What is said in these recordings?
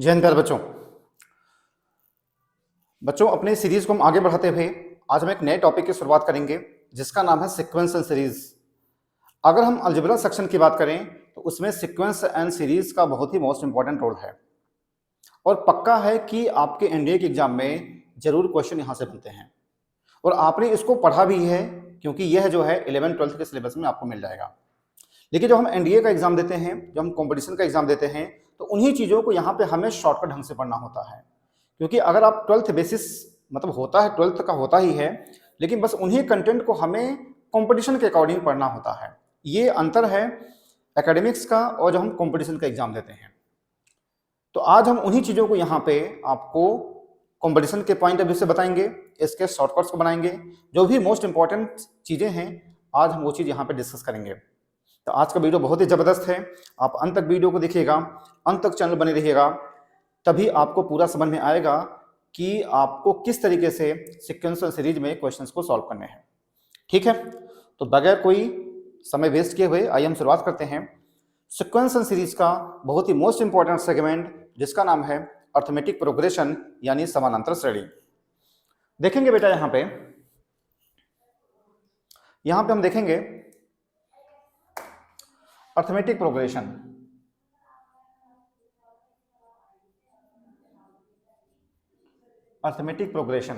जय हिंद प्यारे बच्चों। अपने सीरीज को हम आगे बढ़ाते हुए आज हम एक नए टॉपिक की शुरुआत करेंगे जिसका नाम है सीक्वेंस एंड सीरीज। अगर हम अलजेब्रा सेक्शन की बात करें तो उसमें सीक्वेंस एंड सीरीज का बहुत ही मोस्ट इंपॉर्टेंट रोल है और पक्का है कि आपके एनडीए के एग्जाम में जरूर क्वेश्चन यहाँ से बनते हैं और आपने इसको पढ़ा भी है क्योंकि यह जो है 11th-12th के सिलेबस में आपको मिल जाएगा। लेकिन जब हम एनडीए का एग्जाम देते हैं, जब हम कंपटीशन का एग्जाम देते हैं तो उन्हीं चीज़ों को यहाँ पे हमें शॉर्टकट ढंग से पढ़ना होता है, क्योंकि अगर आप 12th बेसिस मतलब होता है 12th का होता ही है, लेकिन बस उन्हीं कंटेंट को हमें कंपटीशन के अकॉर्डिंग पढ़ना होता है। ये अंतर है एकेडमिक्स का और जब हम कंपटीशन का एग्जाम देते हैं। तो आज हम उन्हीं चीज़ों को यहाँ पे आपको कंपटीशन के पॉइंट ऑफ व्यू से बताएंगे, इसके शॉर्टकट्स को बनाएंगे, जो भी मोस्ट इंपॉर्टेंट चीज़ें हैं आज हम वो चीज़ यहाँ पे डिस्कस करेंगे। तो आज का वीडियो बहुत ही ज़बरदस्त है, आप अंत तक वीडियो को देखिएगा, अंत तक चैनल बने रहिएगा, तभी आपको पूरा समझ में आएगा कि आपको किस तरीके से सीक्वेंशियल सीरीज में क्वेश्चंस को सॉल्व करने हैं। ठीक है, तो बगैर कोई समय वेस्ट किए हुए आइए हम शुरुआत करते हैं सीक्वेंशियल सीरीज का बहुत ही मोस्ट इंपॉर्टेंट सेगमेंट जिसका नाम है अर्थमेटिक प्रोग्रेशन यानी समानांतर श्रेणी। देखेंगे बेटा यहाँ पे हम देखेंगे अर्थमेटिक प्रोग्रेशन। अर्थमेटिक प्रोग्रेशन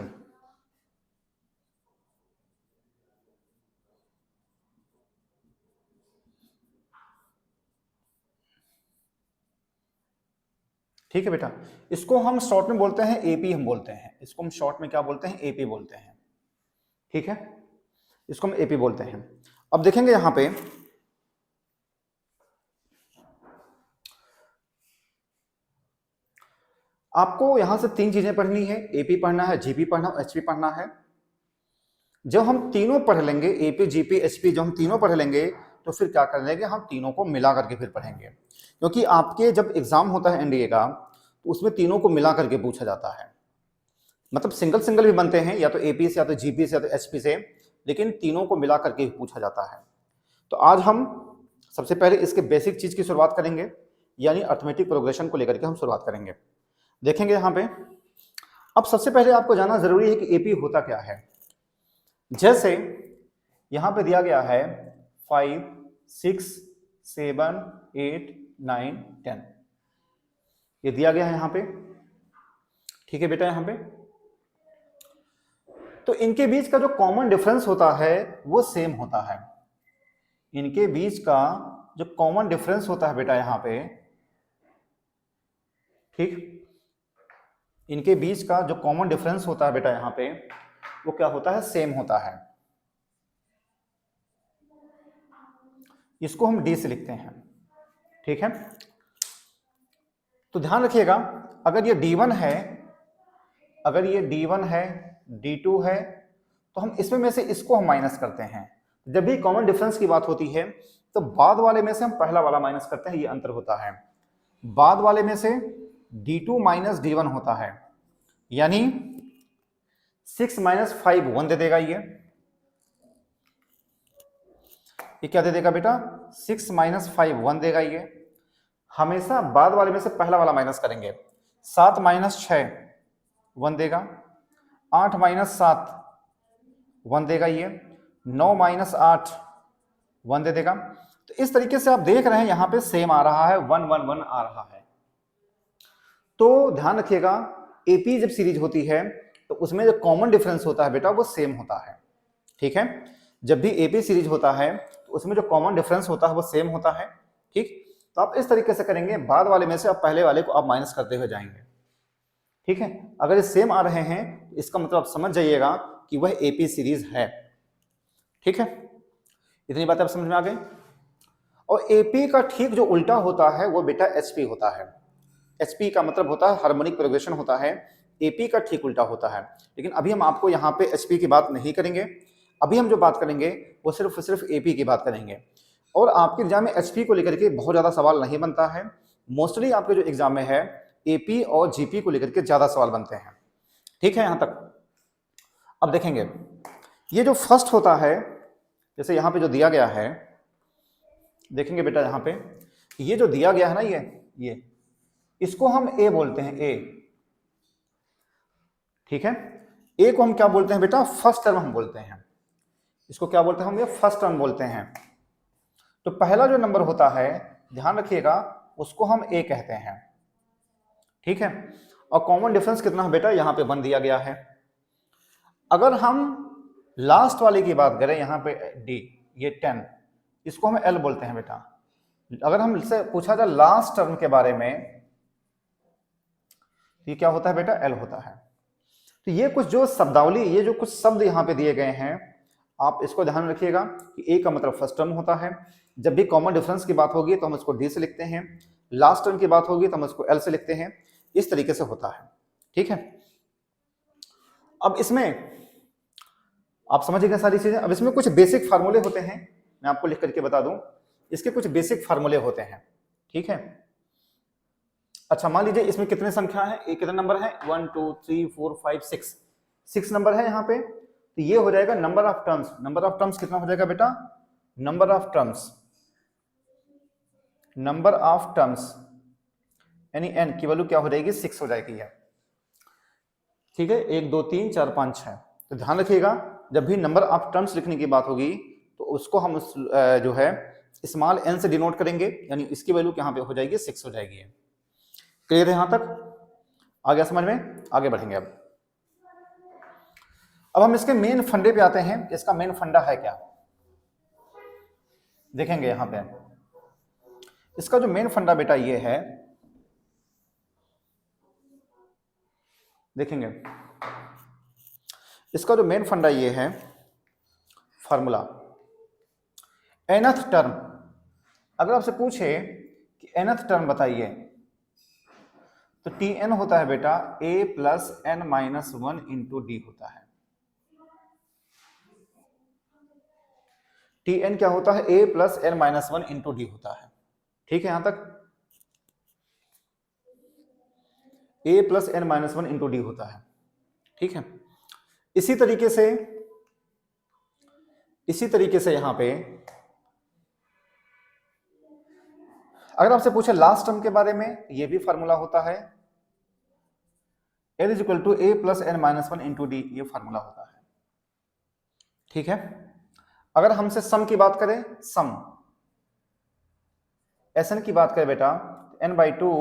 ठीक है बेटा, इसको हम शॉर्ट में बोलते हैं एपी, हम बोलते हैं इसको हम शॉर्ट में क्या बोलते हैं, एपी बोलते हैं। ठीक है, इसको हम एपी बोलते हैं। अब देखेंगे यहां पे आपको यहां से तीन चीजें पढ़नी है, एपी पढ़ना है, जीपी पढ़ना है, एचपी पढ़ना है। जब हम तीनों पढ़ लेंगे, एपी जीपी एचपी जब हम तीनों पढ़ लेंगे तो फिर क्या कर लेंगे, हम तीनों को मिला करके फिर पढ़ेंगे, क्योंकि आपके जब एग्जाम होता है एनडीए का तो उसमें तीनों को मिला करके पूछा जाता है। मतलब सिंगल सिंगल भी बनते हैं, या तो एपी से या तो जीपी से या तो एचपी से, लेकिन तीनों को मिला करके भी पूछा जाता है। तो आज हम सबसे पहले इसके बेसिक चीज की शुरुआत करेंगे, यानी अर्थमेटिक प्रोग्रेशन को लेकर के हम शुरुआत करेंगे। देखेंगे यहाँ पे अब सबसे पहले आपको जानना जरूरी है कि एपी होता क्या है। जैसे यहां पे दिया गया है 5, 6, 7, 8, 9, 10, ये दिया गया है यहां पे। ठीक है बेटा, यहां पे तो इनके बीच का जो कॉमन डिफरेंस होता है वो सेम होता है। इनके बीच का जो कॉमन डिफरेंस होता है बेटा यहां पे, ठीक, इनके बीच का जो कॉमन डिफरेंस होता है बेटा यहां पे वो क्या होता है, सेम होता है। इसको हम डी से लिखते हैं। ठीक है, तो ध्यान रखिएगा अगर ये D1 है, अगर ये D1 है, D2 है, तो हम इसमें में से इसको हम माइनस करते हैं। जब भी कॉमन डिफरेंस की बात होती है तो बाद वाले में से हम पहला वाला माइनस करते हैं, ये अंतर होता है। बाद वाले में से D2 माइनस D1 होता है, यानी 6 माइनस 5 1 दे देगा। ये क्या दे देगा बेटा, 6 माइनस 5 1 देगा। ये हमेशा बाद वाले में से पहला वाला माइनस करेंगे। 7 माइनस 6 1 देगा, 8 माइनस 7 1 देगा, ये 9 माइनस 8 1 दे देगा। तो इस तरीके से आप देख रहे हैं यहां पे सेम आ रहा है, 1 1 1 आ रहा है। तो ध्यान रखिएगा एपी जब सीरीज होती है तो उसमें जो कॉमन डिफरेंस होता है बेटा वो सेम होता है। ठीक है, जब भी एपी सीरीज होता है तो उसमें जो कॉमन डिफरेंस होता है वो सेम होता है। ठीक, तो आप इस तरीके से करेंगे, बाद वाले में से आप पहले वाले को आप माइनस करते हुए जाएंगे। ठीक है, अगर ये सेम आ रहे हैं तो इसका मतलब आप समझ जाइएगा कि वह एपी सीरीज है। ठीक है, इतनी बात आप समझ में आ गई। और एपी का ठीक जो उल्टा होता है वो बेटा एचपी होता है। एचपी का मतलब होता है हार्मोनिक प्रोग्रेशन होता है, एपी का ठीक उल्टा होता है। लेकिन अभी हम आपको यहाँ पे एचपी की बात नहीं करेंगे, अभी हम जो बात करेंगे वो सिर्फ एपी की बात करेंगे। और आपके एग्जाम में एचपी को लेकर के बहुत ज़्यादा सवाल नहीं बनता है, मोस्टली आपके जो एग्जाम में है एपी और जीपी को लेकर के ज़्यादा सवाल बनते हैं। ठीक है, यहाँ तक। अब देखेंगे ये जो फर्स्ट होता है, जैसे यहाँ पे जो दिया गया है, देखेंगे बेटा यहाँ पे ये जो दिया गया है ना, ये इसको हम ए बोलते हैं, ए, ठीक है। ए को हम क्या बोलते हैं बेटा, फर्स्ट टर्म हम बोलते हैं। इसको क्या बोलते हैं हम, ये फर्स्ट टर्म बोलते हैं। तो पहला जो नंबर होता है, ध्यान रखिएगा, उसको हम ए कहते हैं, ठीक है। और कॉमन डिफरेंस कितना है बेटा, यहां पे 1 दिया गया है। अगर हम लास्ट वाले की बात करें, यहां पे डी, ये 10, इसको हम एल बोलते हैं बेटा। अगर हम इससे पूछा जाए लास्ट टर्म के बारे में, ये क्या होता है बेटा, एल होता है। तो ये कुछ जो शब्दावली, ये जो कुछ शब्द यहां पे दिए गए हैं, आप इसको ध्यान में रखिएगा कि ए का मतलब फर्स्ट टर्म होता है। जब भी कॉमन डिफरेंस की बात होगी तो हम इसको डी से लिखते हैं, लास्ट टर्म की बात होगी तो हम इसको एल से लिखते हैं। इस तरीके से होता है, ठीक है। अब इसमें आप समझिएगा सारी चीजें। अब इसमें कुछ बेसिक फार्मूले होते हैं, मैं आपको लिख करके बता दूं, इसके कुछ बेसिक फार्मूले होते हैं, ठीक है। अच्छा, मान लीजिए इसमें कितने संख्या है, एक कितने नंबर है, 1 2 3 4 5 6 नंबर है यहाँ पे। तो ये हो जाएगा number of terms. Number of terms कितना हो जाएगा बेटा, number of terms, number of terms यानी एन की वैल्यू क्या हो जाएगी, 6 हो जाएगी है, ठीक है। 1 2 3 4 5 6। तो ध्यान रखिएगा, जब भी नंबर ऑफ टर्म्स लिखने की बात होगी तो उसको हम जो है स्मॉल एन से डिनोट करेंगे, यानी इसकी वैल्यू यहाँ पे हो जाएगी 6 हो जाएगी। क्लियर है यहां तक, आ गया समझ में, आगे बढ़ेंगे। अब हम इसके मेन फंडे पे आते हैं। इसका मेन फंडा है क्या, देखेंगे यहां पे। इसका जो मेन फंडा बेटा ये है, देखेंगे इसका जो मेन फंडा ये है, फार्मूला nth टर्म। अगर आपसे पूछे कि nth टर्म बताइए, तो Tn होता है बेटा a plus n minus 1 into d होता है। Tn क्या होता है, a plus n minus 1 into d होता है, ठीक है। यहां तक a plus n minus 1 into d होता है, ठीक है। इसी तरीके से यहां पे अगर आपसे पूछे लास्ट टर्म के बारे में, ये भी फार्मूला होता है, L is equal to a plus n minus 1 into d, ये फार्मूला होता है, ठीक है। अगर हमसे सम की बात करें, सम Sn की बात करें बेटा, n by 2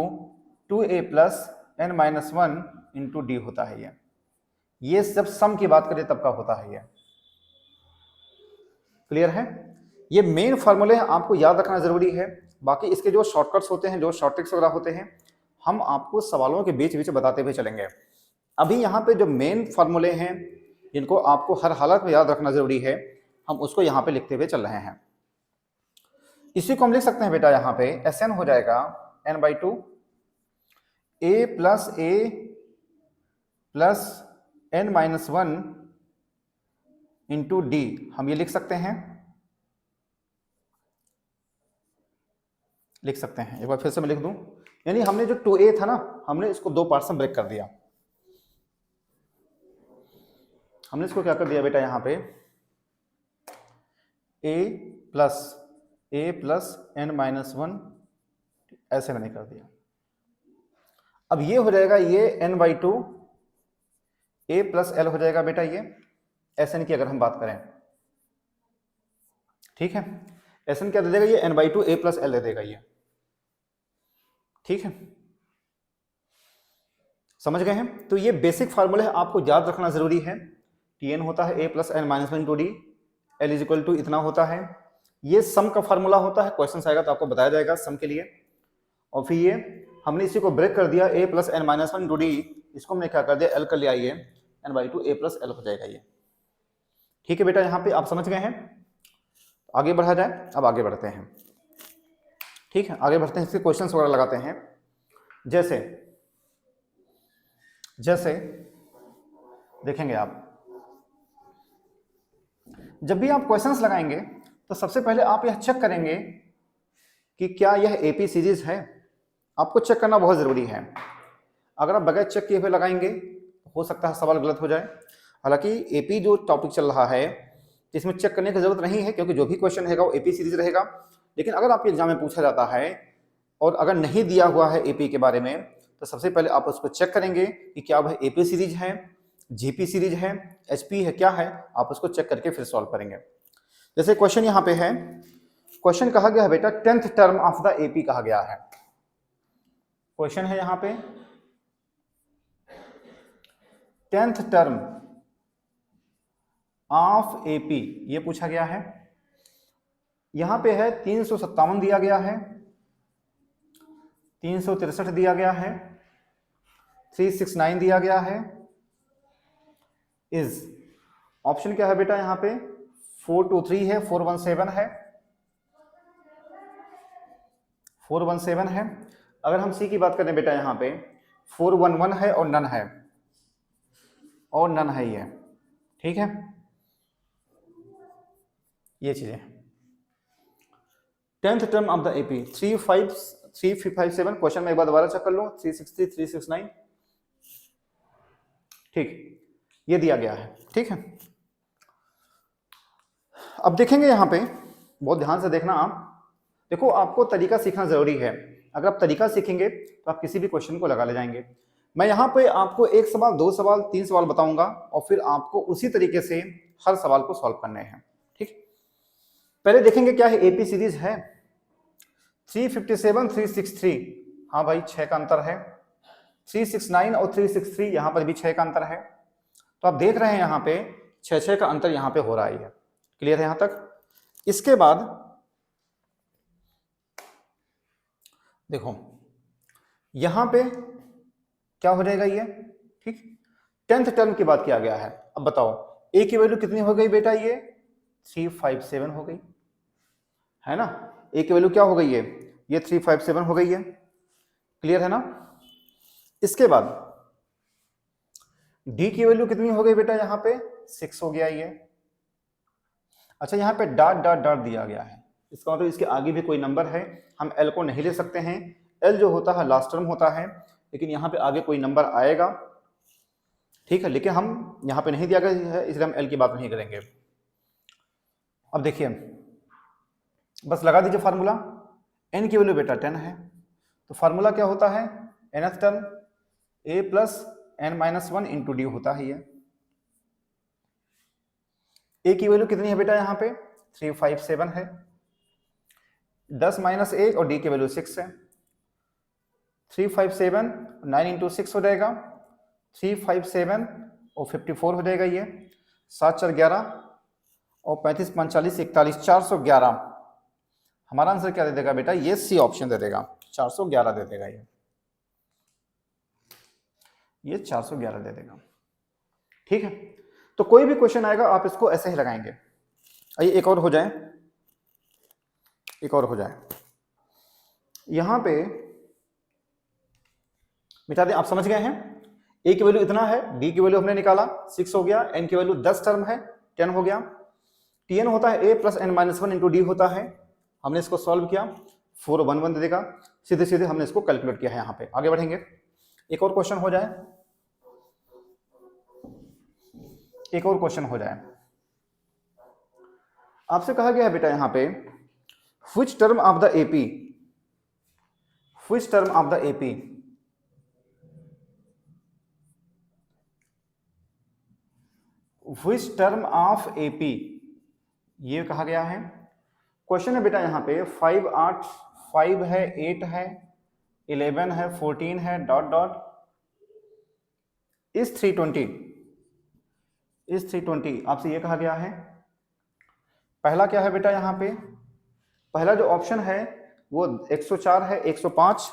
2a plus n minus 1 into d होता है। ये जब सम की बात करें तब का होता है ये। क्लियर है, ये मेन फार्मूले आपको याद रखना जरूरी है। बाकी इसके जो शॉर्टकट्स होते हैं, जो शॉर्ट ट्रिक्स वगैरह होते हैं, हम आपको सवालों के बीच बीच बताते हुए चलेंगे। अभी यहाँ पे जो मेन फार्मूले हैं जिनको आपको हर हालत में याद रखना जरूरी है, हम उसको यहाँ पे लिखते हुए चल रहे हैं। इसी को हम लिख सकते हैं बेटा, यहाँ पे Sn हो जाएगा n by 2 a plus n minus 1 into D, हम ये लिख सकते हैं, एक बार फिर से मैं लिख दूं। यानी हमने जो 2a था ना, हमने इसको 2 पार्ट्स में ब्रेक कर दिया। हमने इसको क्या कर दिया बेटा, यहाँ पे a प्लस n माइनस 1 ऐसे मैंने कर दिया। अब ये हो जाएगा, ये n by 2 a plus l हो जाएगा बेटा, ये Sn की अगर हम बात करें, ठीक है। Sn क्या दे देगा, ये n by 2 a plus l दे देगा ये, ठीक है। समझ गए हैं। तो ये बेसिक फार्मूले है, आपको याद रखना जरूरी है। Tn होता है a plus n minus 1 into d, L is equal to इतना होता है। ये सम का फार्मूला होता है, क्वेश्चन आएगा तो आपको बताया जाएगा सम के लिए। और फिर ये हमने इसी को ब्रेक कर दिया, a plus n minus 1 into D, इसको हमने क्या कर दिया, l कर लिया, ये n by 2 a plus l हो जाएगा ये, ठीक है बेटा। यहाँ पे आप समझ गए हैं, आगे बढ़ा जाए। अब आगे बढ़ते हैं, ठीक है, आगे बढ़ते हैं, इसके क्वेश्चंस वगैरह लगाते हैं। जैसे देखेंगे आप, जब भी आप क्वेश्चंस लगाएंगे तो सबसे पहले आप यह चेक करेंगे कि क्या यह एपी सीरीज है। आपको चेक करना बहुत जरूरी है। अगर आप बगैर चेक किए हुए लगाएंगे तो हो सकता है सवाल गलत हो जाए। हालांकि एपी जो टॉपिक चल रहा है, इसमें चेक करने की जरूरत नहीं है, क्योंकि जो भी क्वेश्चन रहेगा वो एपी सीरीज रहेगा। लेकिन अगर आपके एग्जाम में पूछा जाता है और अगर नहीं दिया हुआ है एपी के बारे में तो सबसे पहले आप उसको चेक करेंगे कि क्या वह एपी सीरीज है, जीपी सीरीज है, एचपी है, क्या है, आप उसको चेक करके फिर सॉल्व करेंगे। जैसे क्वेश्चन यहाँ पे है, क्वेश्चन कहा गया है बेटा 10th term of the AP कहा गया है। क्वेश्चन है यहाँ पे 10th टर्म ऑफ एपी ये पूछा गया है। यहां पे है 357 दिया गया है, 363 दिया गया है, 369 दिया गया है, इज ऑप्शन क्या है बेटा यहाँ पे 423 है, 417 है, 417 है। अगर हम सी की बात करें बेटा यहाँ पे 411 है और नन है, और नन है ये, ठीक है, ये चीजें। 10th term of the AP 357 question में एक बार दोबारा चेक कर लो, 360 369, ठीक, ये दिया गया है, ठीक है। अब देखेंगे यहाँ पे, बहुत ध्यान से देखना आप, देखो आपको तरीका सीखना जरूरी है। अगर आप तरीका सीखेंगे तो आप किसी भी क्वेश्चन को लगा ले जाएंगे। मैं यहाँ पे आपको एक सवाल, दो सवाल, तीन सवाल बताऊंगा और फिर आपको उसी तरीके से हर सवाल को सॉल्व करने हैं, ठीक। पहले देखेंगे क्या है, एपी सीरीज है 357 363, हाँ भाई 6 का अंतर है, 369 और 363 यहां पर भी 6 का अंतर है। तो आप देख रहे हैं यहाँ पे 6 का अंतर यहाँ पे हो रहा है। क्लियर है यहां तक? इसके बाद देखो यहां पे क्या हो जाएगा ये, ठीक, 10th टर्म की बात किया गया है। अब बताओ ए की वैल्यू कितनी हो गई बेटा, ये 357 हो गई है ना। ए की वैल्यू क्या हो गई है, ये 357 हो गई है। क्लियर है ना। इसके बाद डी की वैल्यू कितनी हो गई बेटा, यहां पे 6 हो गया ये। अच्छा यहां पे डॉट डॉट डॉट दिया गया है, इसका मतलब इसके आगे भी कोई नंबर है। हम एल को नहीं ले सकते हैं, एल जो होता है लास्ट टर्म होता है, लेकिन यहाँ पे आगे कोई नंबर आएगा, ठीक है, लेकिन हम यहाँ पे नहीं दिया गया है इसलिए हम एल की बात नहीं करेंगे। अब देखिए बस लगा दीजिए फार्मूला, एन की वैल्यू बेटा 10 है, तो फार्मूला क्या होता है, nth term a plus n minus 1 into d होता है ये। a की वैल्यू कितनी है बेटा, यहाँ पे 357 है, 10 माइनस 1 और d की वैल्यू 6 है। 357 9 इंटू 6 हो जाएगा, 357 और 54 हो जाएगा ये, 7 4 11 और 35 45 41 411। हमारा आंसर क्या दे देगा बेटा, ये सी ऑप्शन दे देगा, 411 दे देगा ये 411 दे देगा, ठीक है। तो कोई भी क्वेश्चन आएगा आप इसको ऐसे ही लगाएंगे। आइए एक और हो जाए, एक और हो जाए, यहां पे मिटा दें, आप समझ गए हैं। ए की वैल्यू इतना है, डी की वैल्यू हमने निकाला 6 हो गया, एन की वैल्यू 10 टर्म है 10 हो गया, टीएन होता है a plus n minus 1 into d होता है। हमने इसको सॉल्व किया, 411 दे देगा, सीधे सीधे हमने इसको कैलकुलेट किया है। यहाँ पे आगे बढ़ेंगे, एक और क्वेश्चन हो जाए, एक और क्वेश्चन हो जाए। आपसे कहा गया है बेटा यहाँ पे which term of the AP, which term of the AP which term of AP, ये कहा गया है। क्वेश्चन है बेटा यहाँ पे 5 8 5 है, 8 है, 11 है, 14 है, डॉट डॉट इस 320, इस 320 आपसे ये कहा गया है। पहला क्या है बेटा यहाँ पे, पहला जो ऑप्शन है वो 104 है, 105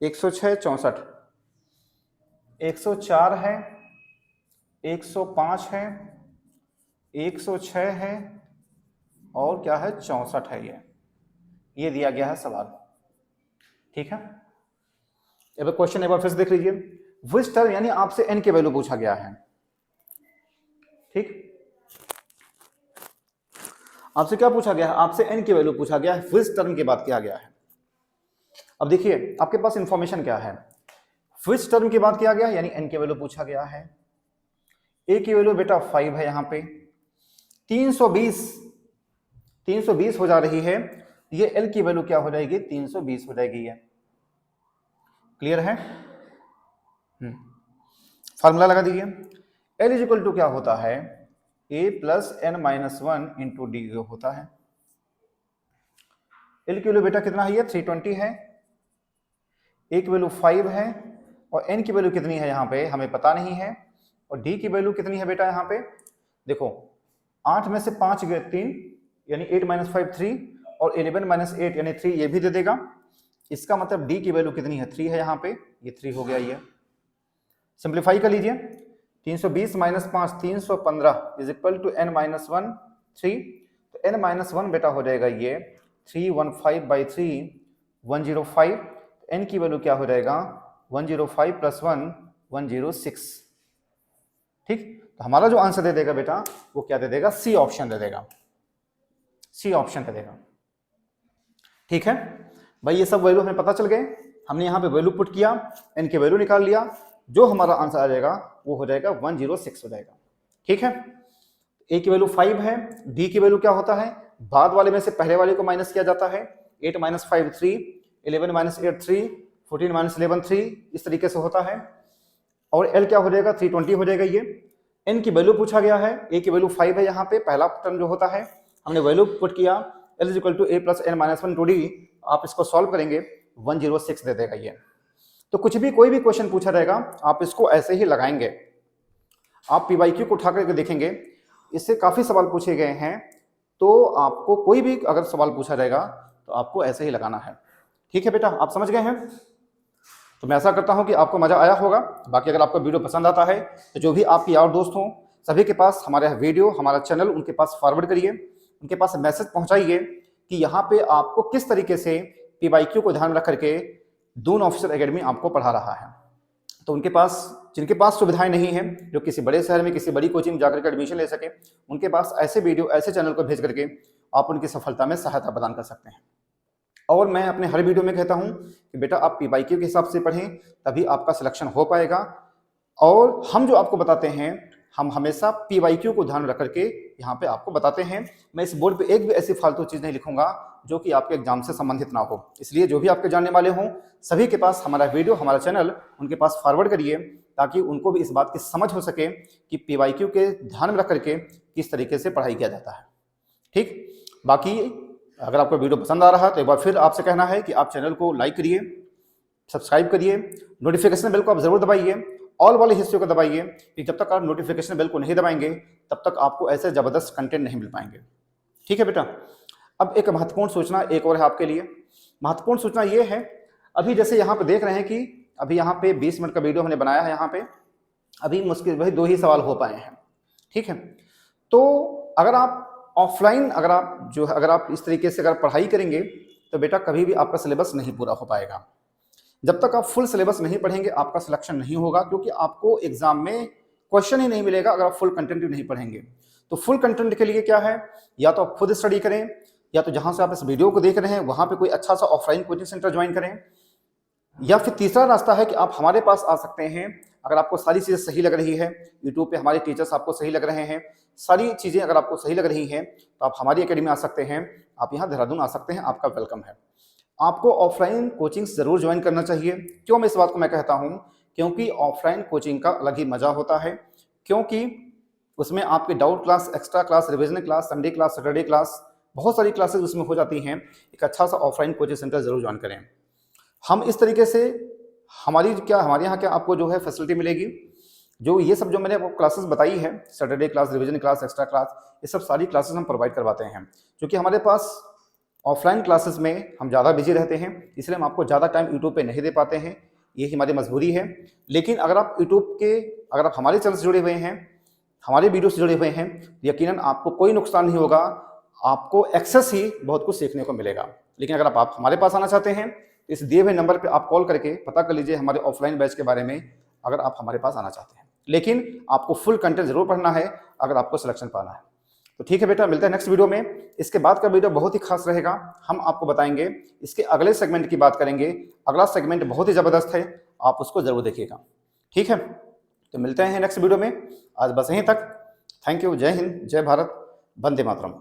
106 64, 104 है, 105 है, 106 है और क्या है 64 है, ये दिया गया है सवाल, ठीक है। अब क्वेश्चन एक बार फिर से देख लीजिए, व्हिच टर्म यानी आपसे एन की वैल्यू पूछा गया है, ठीक, आपसे क्या पूछा गया है, आपसे एन की वैल्यू पूछा गया है, व्हिच टर्म की बात किया गया है। अब देखिए आपके पास इंफॉर्मेशन क्या है, व्हिच टर्म की बात किया गया है यानी एन की वैल्यू पूछा गया है। ए की वैल्यू बेटा 5 है, यहाँ पे 320 हो जा रही है, ये एल की वैल्यू क्या हो जाएगी, 320 हो जाएगी। ये क्लियर है? फार्मूला लगा दीजिए। एल इज इक्वल टू क्या होता है, a plus n minus one into d होता है। एल की वैल्यू बेटा कितना है, ये 320 है, ए की वैल्यू 5 है, और एन की वैल्यू कितनी है यहाँ पे हमें पता नहीं है, और डी की वैल्यू कितनी है बेटा यहाँ पे देखो, 8 में से 5 गए 3, यानी 8 माइनस 5 3, और 11 माइनस 8 यानी 3, ये भी दे देगा। इसका मतलब डी की वैल्यू कितनी है, 3 है यहाँ पे, ये 3 हो गया। ये सिंप्लीफाई कर लीजिए, 320 minus 5 315 is equal to n minus 1 3, तो एन माइनस 1 बेटा हो जाएगा ये 315 बाई 3 105, एन की वैल्यू क्या हो जाएगा 105 प्लस 1 106। ठीक, तो हमारा जो आंसर दे देगा बेटा वो क्या दे देगा, सी ऑप्शन दे देगा, सी ऑप्शन दे देगा। ठीक है भाई, ये सब वैल्यू हमें पता चल गए, हमने यहाँ पे वैल्यू पुट किया, एन के वैल्यू निकाल लिया, जो हमारा आंसर आ जाएगा वो हो जाएगा 106 हो जाएगा। ठीक है, ए की वैल्यू 5 है, डी की वैल्यू क्या होता है, बाद वाले में से पहले वाले को माइनस किया जाता है, 8 माइनस 5 3, 11 माइनस 8 3, 14 माइनस 11 3, इस तरीके से होता है। और एल क्या हो जाएगा 320 हो जाएगा। ये एन की वैल्यू पूछा गया है, ए की वैल्यू 5 है, यहाँ पे पहला टर्म जो होता है हमने वैल्यू पुट किया, L is equal to a plus n minus 1 to d, आप इसको सॉल्व करेंगे 106 दे देगा ये। तो कुछ भी कोई भी क्वेश्चन पूछा रहेगा आप इसको ऐसे ही लगाएंगे, आप पीवाईक्यू को उठा करके देखेंगे, इससे काफी सवाल पूछे गए हैं, तो आपको कोई भी अगर सवाल पूछा जाएगा तो आपको ऐसे ही लगाना है। ठीक है बेटा, आप समझ गए हैं? तो मैं ऐसा करता हूं कि आपको मजा आया होगा। बाकी अगर आपको वीडियो पसंद आता है तो जो भी आपके यार दोस्त हों सभी के पास हमारा वीडियो, हमारा चैनल उनके पास फॉरवर्ड करिए, उनके पास मैसेज पहुंचाइए कि यहाँ पे आपको किस तरीके से पीवाईक्यू को ध्यान रख करके दून ऑफिसर एकेडमी आपको पढ़ा रहा है। तो उनके पास, जिनके पास सुविधाएं नहीं हैं, जो किसी बड़े शहर में किसी बड़ी कोचिंग में जाकर के एडमिशन ले सके, उनके पास ऐसे वीडियो, ऐसे चैनल को भेज करके आप उनकी सफलता में सहायता प्रदान कर सकते हैं। और मैं अपने हर वीडियो में कहता हूं कि बेटा आप पीवाईक्यू के हिसाब से पढ़ें, तभी आपका सिलेक्शन हो पाएगा। और हम जो आपको बताते हैं, हम हमेशा पीवाईक्यू को ध्यान रख करके यहाँ पे आपको बताते हैं। मैं इस बोर्ड पे एक भी ऐसी फालतू चीज़ नहीं लिखूंगा जो कि आपके एग्जाम से संबंधित ना हो। इसलिए जो भी आपके जानने वाले हों सभी के पास हमारा वीडियो, हमारा चैनल उनके पास फॉरवर्ड करिए, ताकि उनको भी इस बात की समझ हो सके कि पीवाईक्यू के ध्यान में रख करके किस तरीके से पढ़ाई किया जाता है। ठीक, बाकी अगर आपको वीडियो पसंद आ रहा है तो एक बार फिर आपसे कहना है कि आप चैनल को लाइक करिए, सब्सक्राइब करिए, नोटिफिकेशन बेल को आप जरूर दबाइए, ऑल वाले हिस्से को दबाइए, कि जब तक आप नोटिफिकेशन बेल को नहीं दबाएंगे तब तक आपको ऐसे जबरदस्त कंटेंट नहीं मिल पाएंगे। ठीक है बेटा, अब एक महत्वपूर्ण सूचना एक और है आपके लिए। महत्वपूर्ण सूचना ये है, अभी जैसे यहाँ पे देख रहे हैं कि अभी यहाँ पे 20 मिनट का वीडियो हमने बनाया है, यहाँ पे अभी मुश्किल वही 2 ही सवाल हो पाए हैं। ठीक है, तो अगर आप ऑफलाइन अगर आप इस तरीके से अगर पढ़ाई करेंगे तो बेटा कभी भी आपका सिलेबस नहीं पूरा हो पाएगा। जब तक आप फुल सिलेबस नहीं पढ़ेंगे आपका सिलेक्शन नहीं होगा, क्योंकि आपको एग्जाम में क्वेश्चन ही नहीं मिलेगा अगर आप फुल कंटेंट नहीं पढ़ेंगे। तो फुल कंटेंट के लिए क्या है, या तो आप खुद स्टडी करें, या तो जहां से आप इस वीडियो को देख रहे हैं वहां पे कोई अच्छा सा ऑफलाइन कोचिंग सेंटर ज्वाइन करें, या फिर तीसरा रास्ता है कि आप हमारे पास आ सकते हैं। अगर आपको सारी चीज़ें सही लग रही है, यूट्यूब पे हमारे टीचर्स आपको सही लग रहे हैं, सारी चीज़ें अगर आपको सही लग रही हैं तो आप हमारी एकेडमी आ सकते हैं, आप यहाँ देहरादून आ सकते हैं, आपका वेलकम है। आपको ऑफलाइन कोचिंग ज़रूर ज्वाइन करना चाहिए। क्यों मैं इस बात को मैं कहता हूँ, क्योंकि ऑफलाइन कोचिंग का अलग ही मज़ा होता है, क्योंकि उसमें आपके doubt class, extra class, revision class, Sunday class, Saturday class, बहुत सारी क्लासेस उसमें हो जाती हैं। एक अच्छा सा ऑफलाइन कोचिंग सेंटर ज़रूर ज्वाइन करें। हम इस तरीके से हमारे यहाँ क्या आपको जो है फैसिलिटी मिलेगी, जो ये सब जो मैंने आपको क्लासेस बताई है, Saturday class, revision class, extra class, ये सब सारी क्लासेस हम प्रोवाइड करवाते हैं। क्योंकि हमारे पास ऑफलाइन क्लासेस में हम ज़्यादा बिजी रहते हैं, इसलिए हम आपको ज़्यादा टाइम यूट्यूब पे नहीं दे पाते हैं, ये हमारी मजबूरी है। लेकिन अगर आप अगर आप हमारे चैनल से जुड़े हुए हैं, हमारे वीडियो से जुड़े हुए हैं, यकीनन आपको कोई नुकसान नहीं होगा, आपको एक्सेस ही बहुत कुछ सीखने को मिलेगा। लेकिन अगर आप हमारे पास आना चाहते हैं, इस दिए हुए नंबर पे आप कॉल करके पता कर लीजिए हमारे ऑफलाइन बैच के बारे में, अगर आप हमारे पास आना चाहते हैं। लेकिन आपको फुल कंटेंट जरूर पढ़ना है अगर आपको सिलेक्शन पाना है। तो ठीक है बेटा, मिलते हैं नेक्स्ट वीडियो में। इसके बाद का वीडियो बहुत ही खास रहेगा, हम आपको बताएंगे, इसके अगले सेगमेंट की बात करेंगे। अगला सेगमेंट बहुत ही ज़बरदस्त है, आप उसको जरूर देखिएगा। ठीक है, तो मिलते हैं नेक्स्ट वीडियो में। आज बस यहीं तक। Thank you. जय हिंद, जय भारत, वंदे मातरम।